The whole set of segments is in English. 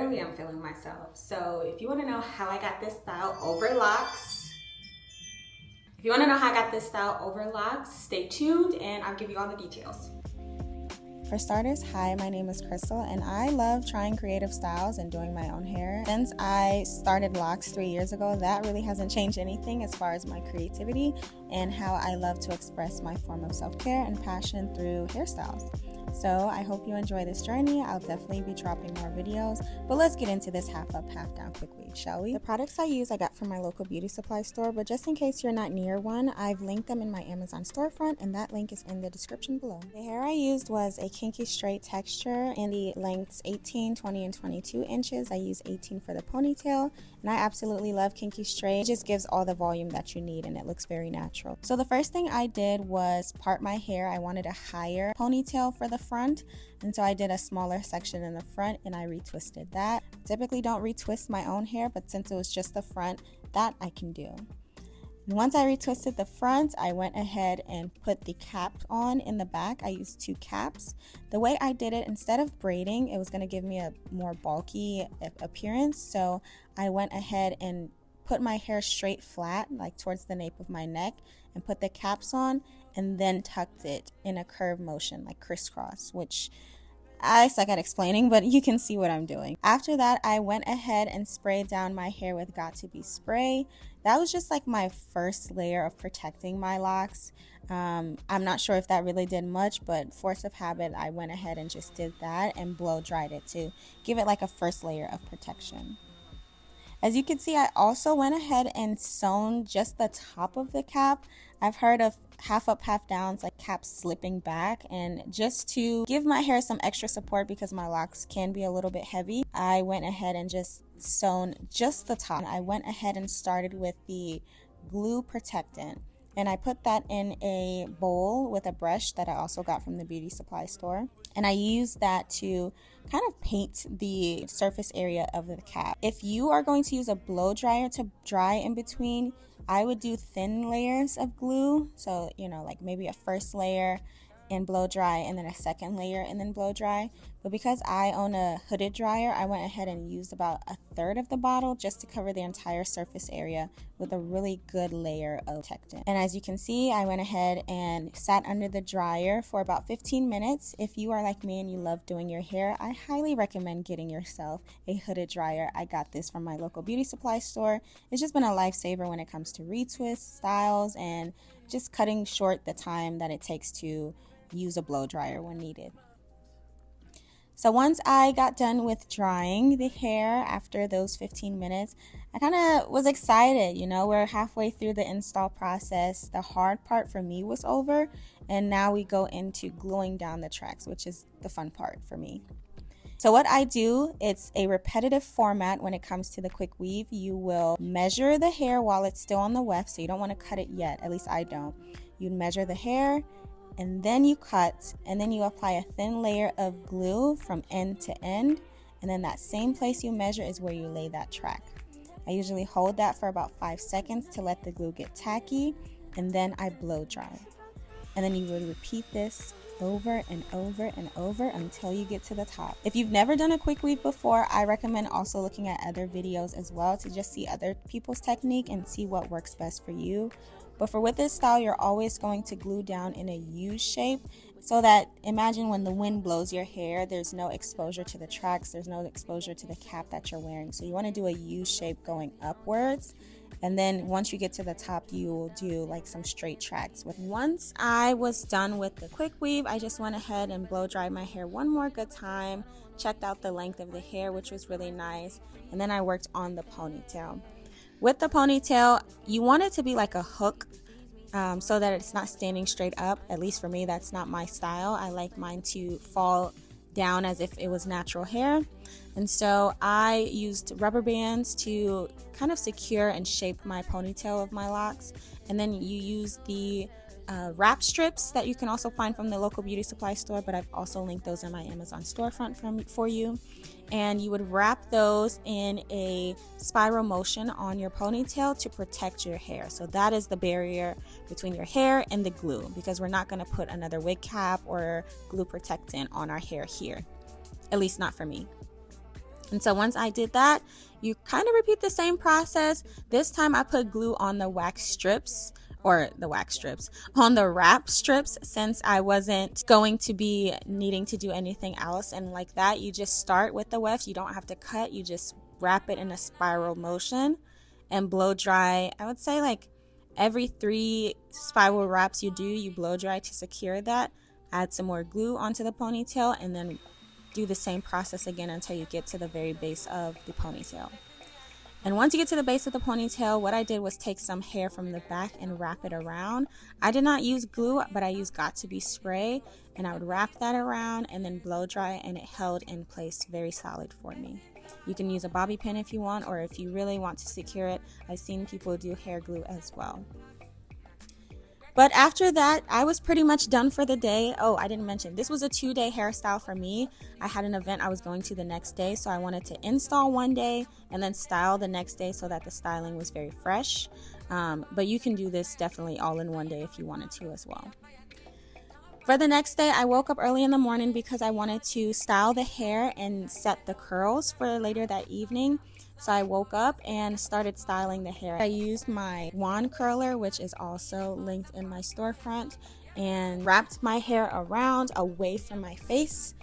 literally I'm feeling myself. So if you want to know how I got this style over locks, stay tuned and I'll give you all the details. For starters, hi, my name is Crystal and I love trying creative styles and doing my own hair. Since I started locks 3 years ago, that really hasn't changed anything as far as my creativity and how I love to express my form of self-care and passion through hairstyles. So I hope you enjoy this journey. I'll definitely be dropping more videos, but let's get into this half up, half down quick weave, shall we? The products I use I got from my local beauty supply store, but just in case you're not near one, I've linked them in my Amazon storefront and that link is in the description below. The hair I used was a kinky straight texture in the lengths 18, 20, and 22 inches. I use 18 for the ponytail and I absolutely love kinky straight. It just gives all the volume that you need and it looks very natural. So the first thing I did was part my hair. I wanted a higher ponytail for the front, and so I did a smaller section in the front and I retwisted that. Typically don't retwist my own hair, but since it was just the front, that I can do. Once I retwisted the front, I went ahead and put the cap on in the back. I used 2 caps. The way I did it, instead of braiding, it was going to give me a more bulky appearance, so I went ahead and put my hair straight flat, like towards the nape of my neck, and put the caps on and then tucked it in a curve motion, like crisscross, which I suck at explaining, but you can see what I'm doing. After that, I went ahead and sprayed down my hair with Got To Be spray. That was just like my first layer of protecting my locks. I'm not sure if that really did much, but force of habit, I went ahead and just did that and blow dried it to give it like a first layer of protection. As you can see, I also went ahead and sewn just the top of the cap. I've heard of half up, half downs, like caps slipping back, and just to give my hair some extra support because my locks can be a little bit heavy, I went ahead and just sewn just the top. I went ahead and started with the glue protectant, and I put that in a bowl with a brush that I also got from the beauty supply store, and I used that to kind of paint the surface area of the cap. If you are going to use a blow dryer to dry in between, I would do thin layers of glue, so like maybe a first layer and blow dry and then a second layer and then blow dry. But because I own a hooded dryer, I went ahead and used about 1/3 of the bottle just to cover the entire surface area with a really good layer of protectant. And as you can see, I went ahead and sat under the dryer for about 15 minutes. If you are like me and you love doing your hair, I highly recommend getting yourself a hooded dryer. I got this from my local beauty supply store. It's just been a lifesaver when it comes to retwist styles and just cutting short the time that it takes to use a blow dryer when needed. So once I got done with drying the hair after those 15 minutes, I kind of was excited. We're halfway through the install process. The hard part for me was over, and now we go into gluing down the tracks, which is the fun part for me. So what I do, it's a repetitive format when it comes to the quick weave. You will measure the hair while it's still on the weft, so you don't want to cut it yet, at least I don't. You measure the hair, and then you cut, and then you apply a thin layer of glue from end to end, and then that same place you measure is where you lay that track. I usually hold that for about 5 seconds to let the glue get tacky, and then I blow dry. And then you would repeat this over and over and over until you get to the top. If you've never done a quick weave before, I recommend also looking at other videos as well to just see other people's technique and see what works best for you. But with this style, you're always going to glue down in a U shape so that, imagine when the wind blows your hair, there's no exposure to the tracks, there's no exposure to the cap that you're wearing. So you want to do a U shape going upwards. And then once you get to the top, you will do like some straight tracks. Once I was done with the quick weave, I just went ahead and blow dried my hair one more good time, checked out the length of the hair, which was really nice, and then I worked on the ponytail. With the ponytail, you want it to be like a hook so that it's not standing straight up. At least for me, that's not my style. I like mine to fall down as if it was natural hair. And so I used rubber bands to kind of secure and shape my ponytail of my locks. And then you use the wrap strips that you can also find from the local beauty supply store, but I've also linked those in my Amazon storefront for you. And you would wrap those in a spiral motion on your ponytail to protect your hair. So that is the barrier between your hair and the glue, because we're not going to put another wig cap or glue protectant on our hair here, at least not for me. And so once I did that, you kind of repeat the same process. This time I put glue on the wax strips, on the wrap strips, since I wasn't going to be needing to do anything else. And like that, you just start with the wefts. You don't have to cut. You just wrap it in a spiral motion and blow dry. I would say like every 3 spiral wraps you do, you blow dry to secure that. Add some more glue onto the ponytail and then do the same process again until you get to the very base of the ponytail. And once you get to the base of the ponytail, what I did was take some hair from the back and wrap it around. I did not use glue, but I used Got2b spray, and I would wrap that around and then blow dry, and it held in place very solid for me. You can use a bobby pin if you want, or if you really want to secure it, I've seen people do hair glue as well. But after that, I was pretty much done for the day. Oh, I didn't mention, this was a 2-day hairstyle for me. I had an event I was going to the next day, so I wanted to install one day and then style the next day so that the styling was very fresh. But you can do this definitely all in one day if you wanted to as well. For the next day, I woke up early in the morning because I wanted to style the hair and set the curls for later that evening. So I woke up and started styling the hair. I used my wand curler, which is also linked in my storefront, and wrapped my hair around away from my face.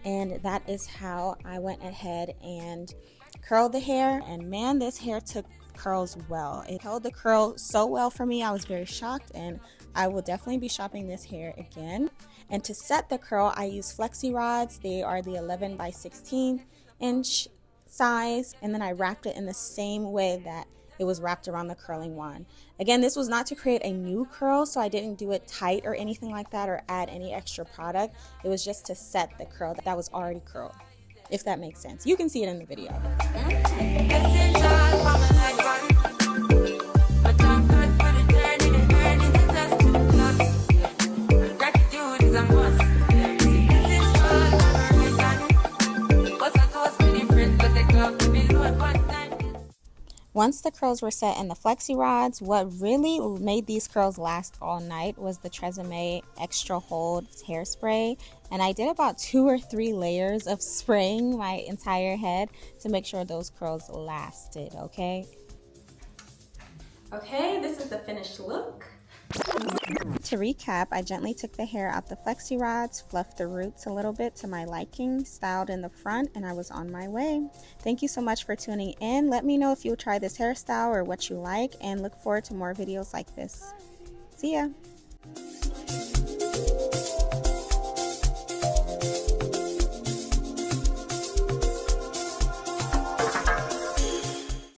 And that is how I went ahead and curled the hair. And man, this hair took curls well. It held the curl so well for me. I was very shocked, and I will definitely be shopping this hair again. And to set the curl, I use flexi rods. They are the 11 by 16 inch size, and then I wrapped it in the same way that it was wrapped around the curling wand. Again, this was not to create a new curl, so I didn't do it tight or anything like that or add any extra product. It was just to set the curl that was already curled, if that makes sense. You can see it in the video. Once the curls were set in the flexi rods, what really made these curls last all night was the Tresemme Extra Hold hairspray. And I did about 2 or 3 layers of spraying my entire head to make sure those curls lasted, okay? Okay, this is the finished look. To recap, I gently took the hair out the flexi rods, fluffed the roots a little bit to my liking, styled in the front, and I was on my way. Thank you so much for tuning in. Let me know if you'll try this hairstyle or what you like, and look forward to more videos like this. See ya!